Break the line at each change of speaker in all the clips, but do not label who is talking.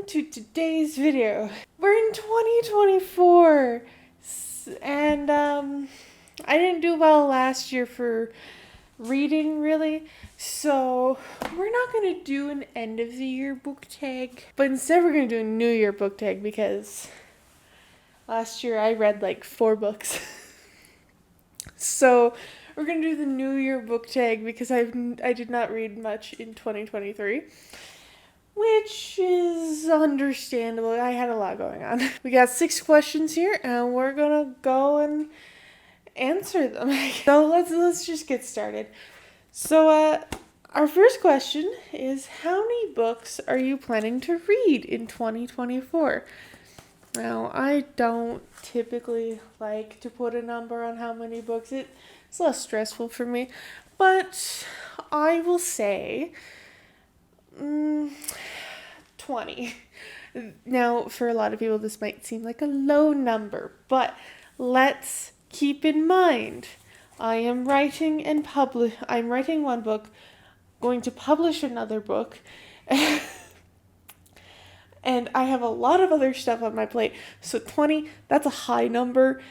welcome to today's video. We're in 2024, and I didn't do well last year for reading, really, so we're not going to do an end of the year book tag, but instead we're going to do a new year book tag because last year I read like 4 books. So we're going to do the new year book tag because I did not read much in 2023. Which is understandable. I had a lot going on. We got 6 questions here, and we're gonna go and answer them. So let's just get started. So our first question is, how many books are you planning to read in 2024? Now, I don't typically like to put a number on how many books. It's less stressful for me, but I will say 20. Now, for a lot of people, this might seem like a low number, but let's keep in mind, I'm writing one book, going to publish another book, and I have a lot of other stuff on my plate. So 20, that's a high number,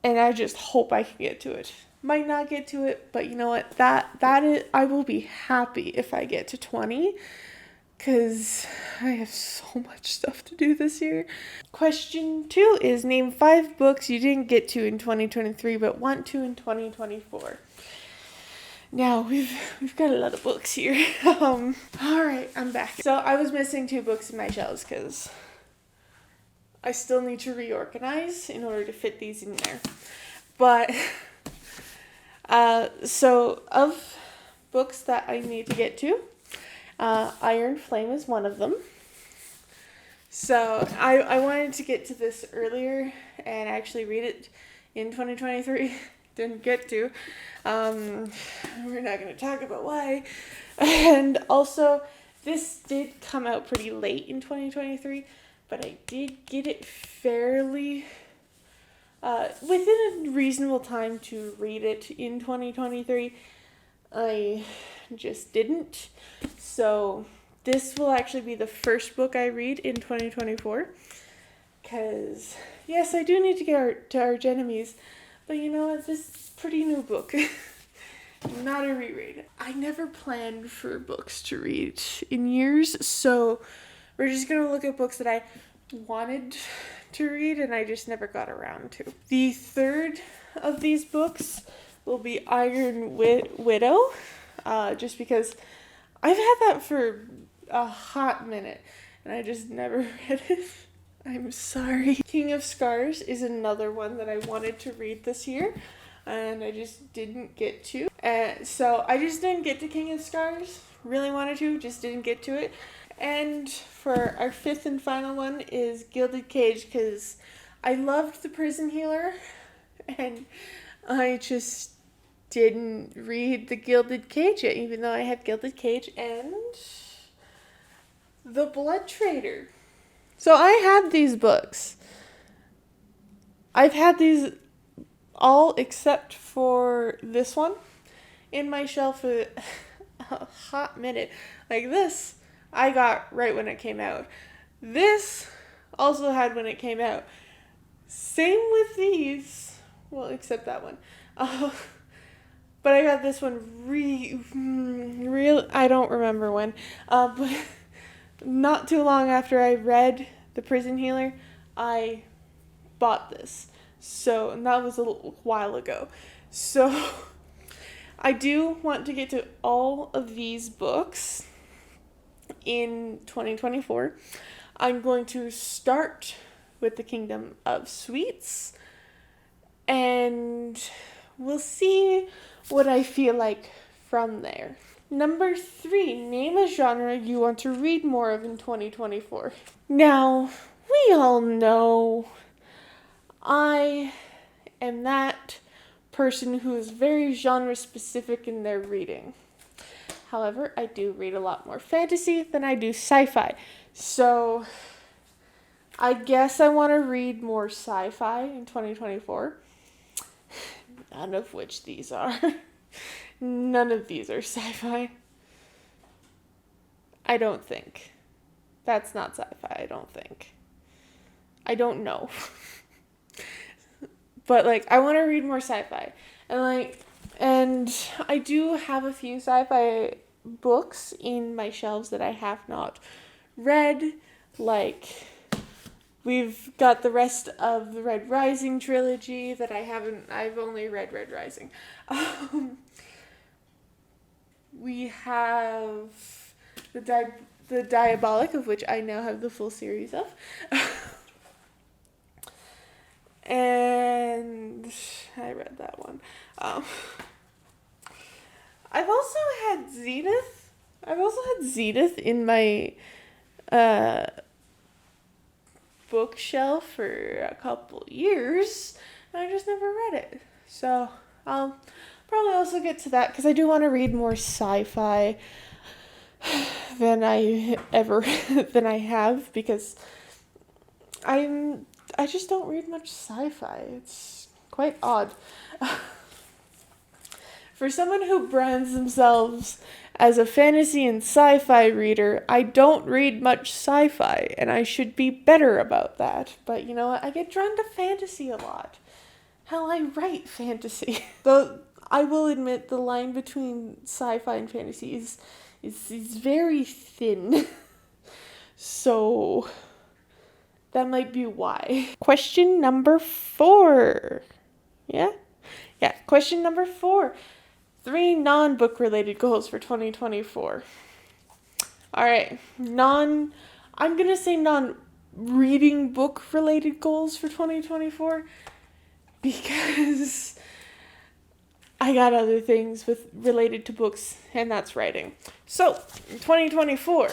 and I just hope I can get to it. Might not get to it, but you know what? That is, I will be happy if I get to 20, because I have so much stuff to do this year. Question 2 is, name 5 books you didn't get to in 2023 but want to in 2024. Now, we've got a lot of books here. Alright, I'm back. So I was missing 2 books in my shelves because I still need to reorganize in order to fit these in there. But so of books that I need to get to, Iron Flame is one of them. So I wanted to get to this earlier and actually read it in 2023. Didn't get to. We're not going to talk about why. And also, this did come out pretty late in 2023, but I did get it fairly within a reasonable time to read it in 2023. I just didn't. So this will actually be the first book I read in 2024. Because, yes, I do need to get to Arch Enemies, but you know what? This is a pretty new book. Not a reread. I never planned for books to read in years, so we're just going to look at books that I wanted to read and I just never got around to. The third of these books will be Iron Widow, just because I've had that for a hot minute and I just never read it. I'm sorry. King of Scars is another one that I wanted to read this year and I just didn't get to. So I just didn't get to King of Scars. Really wanted to, just didn't get to it. And for our 5th and final one is Gilded Cage, because I loved The Prison Healer and I just didn't read The Gilded Cage yet, even though I have Gilded Cage and The Blood Trader. So I had these books. I've had these all except for this one in my shelf for a hot minute. Like this, I got right when it came out. This also had when it came out. Same with these. Well, except that one. But I got this one real. I don't remember when. But not too long after I read The Prison Healer, I bought this. So, and that was a little while ago. So, I do want to get to all of these books in 2024. I'm going to start with The Kingdom of Sweets, and we'll see what I feel like from there. Number 3, name a genre you want to read more of in 2024. Now, we all know I am that person who is very genre specific in their reading. However, I do read a lot more fantasy than I do sci-fi. So I guess I want to read more sci-fi in 2024. None of which these are. None of these are sci-fi. I don't think. That's not sci-fi, I don't think. I don't know. But, like, I want to read more sci-fi. And I do have a few sci-fi books in my shelves that I have not read. Like, we've got the rest of the Red Rising trilogy that I've only read Red Rising. We have the Diabolic, of which I now have the full series of. And I read that one. I've also had Zenith. In my bookshelf for a couple years, and I just never read it. So I'll probably also get to that because I do want to read more sci-fi than I have, because I just don't read much sci-fi. It's quite odd. For someone who brands themselves as a fantasy and sci-fi reader, I don't read much sci-fi, and I should be better about that. But you know what? I get drawn to fantasy a lot. Hell, I write fantasy. Though I will admit the line between sci-fi and fantasy is very thin. So that might be why. Question number 4. Yeah? Yeah, question number 4. 3 non-book related goals for 2024. All right, I'm going to say non-reading book related goals for 2024 because I got other things related to books, and that's writing. So, 2024,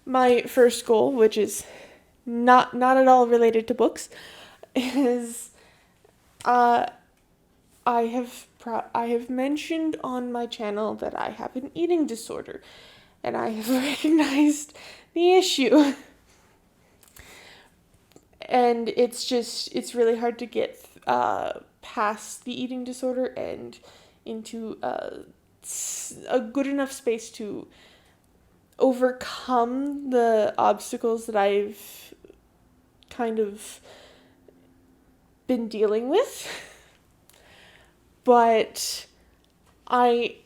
my first goal, which is not at all related to books, is I have mentioned on my channel that I have an eating disorder, and I have recognized the issue. And it's really hard to get past the eating disorder and into a good enough space to overcome the obstacles that I've kind of been dealing with. But I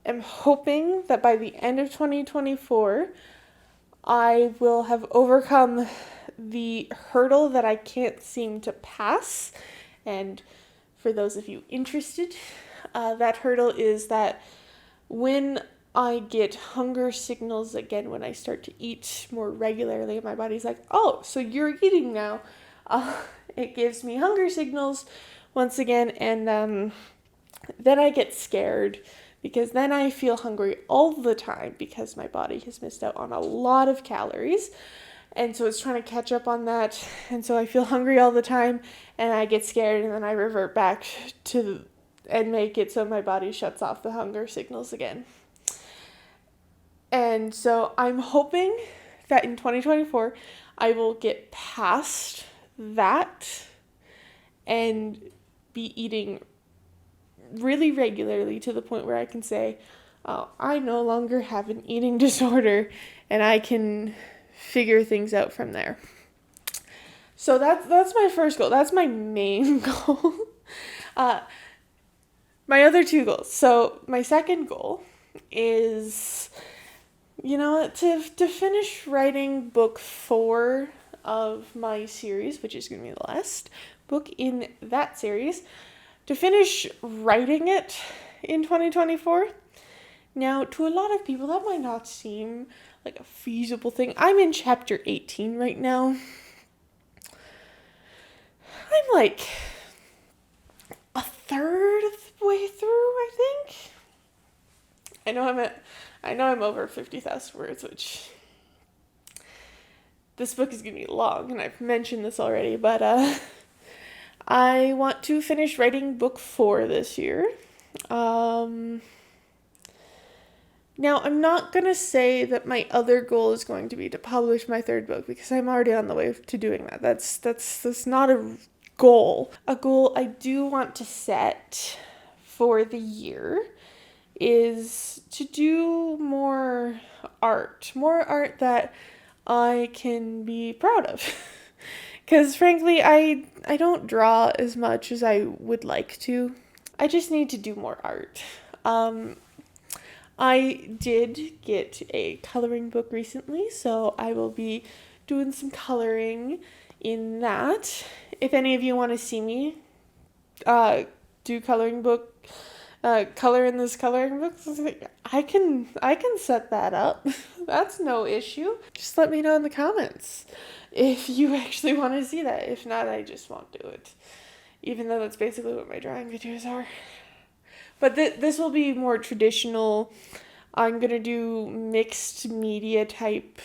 am hoping that by the end of 2024, I will have overcome the hurdle that I can't seem to pass. And for those of you interested, that hurdle is that when I get hunger signals again, when I start to eat more regularly, my body's like, oh, so you're eating now. It gives me hunger signals once again, and then I get scared because then I feel hungry all the time because my body has missed out on a lot of calories. And so it's trying to catch up on that. And so I feel hungry all the time and I get scared, and then I revert back and make it so my body shuts off the hunger signals again. And so I'm hoping that in 2024, I will get past that and be eating really regularly to the point where I can say, oh, I no longer have an eating disorder, and I can figure things out from there. So that's my first goal. That's my main goal. My other 2 goals. So my second goal is, to finish writing book 4 of my series, which is going to be the last book in that series, to finish writing it in 2024. Now, to a lot of people, that might not seem like a feasible thing. I'm in chapter 18 right now. I'm like a third of the way through, I think. I know I'm over 50,000 words, which this book is going to be long, and I've mentioned this already, but I want to finish writing book 4 this year. Now, I'm not going to say that my other goal is going to be to publish my 3rd book, because I'm already on the way to doing that. That's not a goal. A goal I do want to set for the year is to do more art that I can be proud of. Because frankly, I don't draw as much as I would like to. I just need to do more art. I did get a coloring book recently, so I will be doing some coloring in that. If any of you want to see me do coloring book, color in this coloring book, I can set that up. That's no issue. Just let me know in the comments if you actually want to see that. If not, I just won't do it. Even though that's basically what my drawing videos are. But this will be more traditional. I'm going to do mixed media type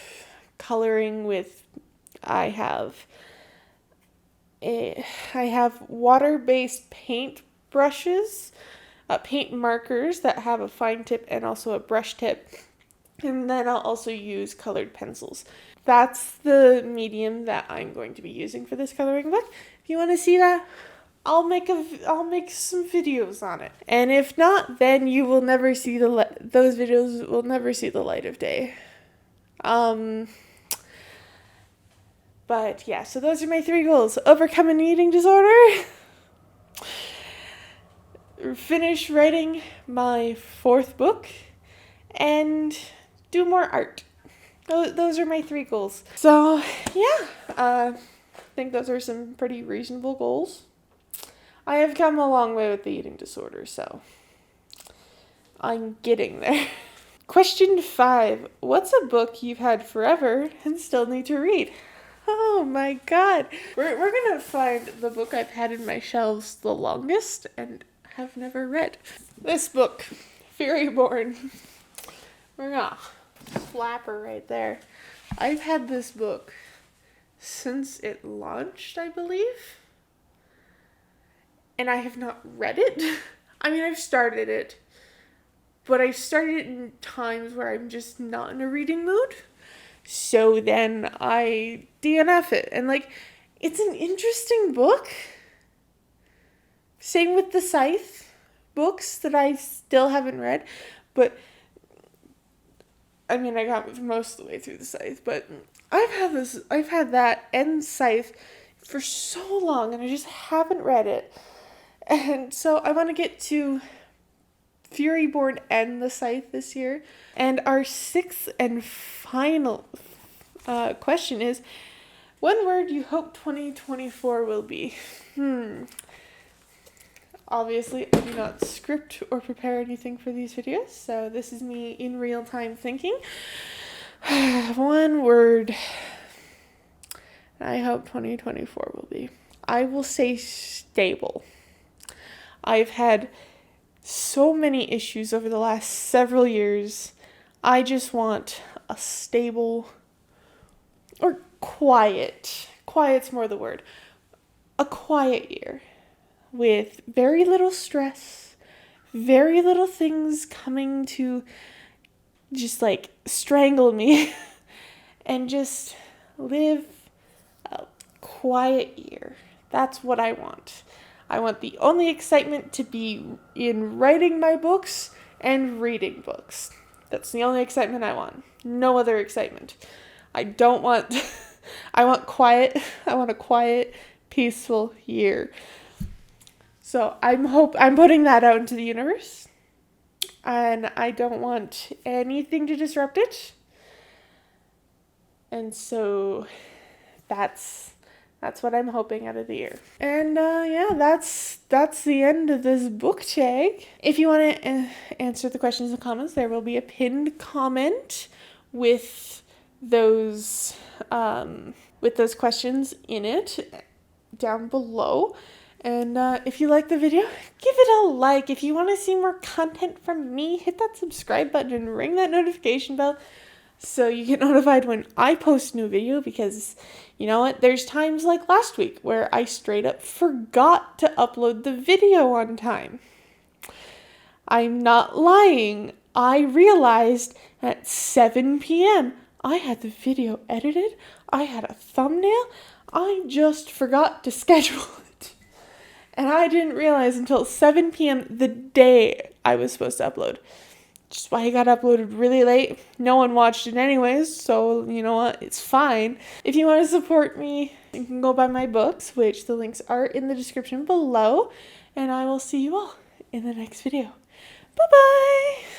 coloring with, I have water-based paint brushes, paint markers that have a fine tip and also a brush tip. And then I'll also use colored pencils. That's the medium that I'm going to be using for this coloring book. If you want to see that, I'll make some videos on it. And if not, then you will never see those videos will never see the light of day. But yeah, so those are my 3 goals. Overcome an eating disorder. Finish writing my 4th book. And do more art. Those are my 3 goals. So yeah, I think those are some pretty reasonable goals. I have come a long way with the eating disorder, so I'm getting there. Question 5. What's a book you've had forever and still need to read? Oh my god. We're going to find the book I've had in my shelves the longest and have never read. This book, Fairyborn. We're going to slap her right there. I've had this book since it launched, I believe. And I have not read it. I mean, I've started it, but I've started it in times where I'm just not in a reading mood. So then I DNF it. And it's an interesting book. Same with the Scythe books that I still haven't read. But, I mean, I got most of the way through the Scythe. But I've had that and Scythe for so long, and I just haven't read it. And so I want to get to Fairyborn and the Scythe this year. And our 6th and final question is, one word you hope 2024 will be? Obviously, I do not script or prepare anything for these videos, so this is me in real time thinking. One word I hope 2024 will be. I will say stable. I've had so many issues over the last several years. I just want a stable or quiet. Quiet's more the word. A quiet year with very little stress, very little things coming to just strangle me and just live a quiet year. That's what I want. I want the only excitement to be in writing my books and reading books. That's the only excitement I want. No other excitement. I want quiet. I want a quiet, peaceful year. So I'm putting that out into the universe. And I don't want anything to disrupt it. And so that's what I'm hoping out of the year. And that's the end of this book tag. If you want to answer the questions and comments, there will be a pinned comment with those questions in it down below. And if you like the video, give it a like. If you want to see more content from me, hit that subscribe button and ring that notification bell so you get notified when I post a new video, because you know what? There's times like last week where I straight up forgot to upload the video on time. I'm not lying. I realized at 7 p.m. I had the video edited. I had a thumbnail. I just forgot to schedule it. And I didn't realize until 7 p.m. the day I was supposed to upload. Which is why it got uploaded really late. No one watched it anyways, so you know what? It's fine. If you want to support me, you can go buy my books, which the links are in the description below. And I will see you all in the next video. Bye-bye!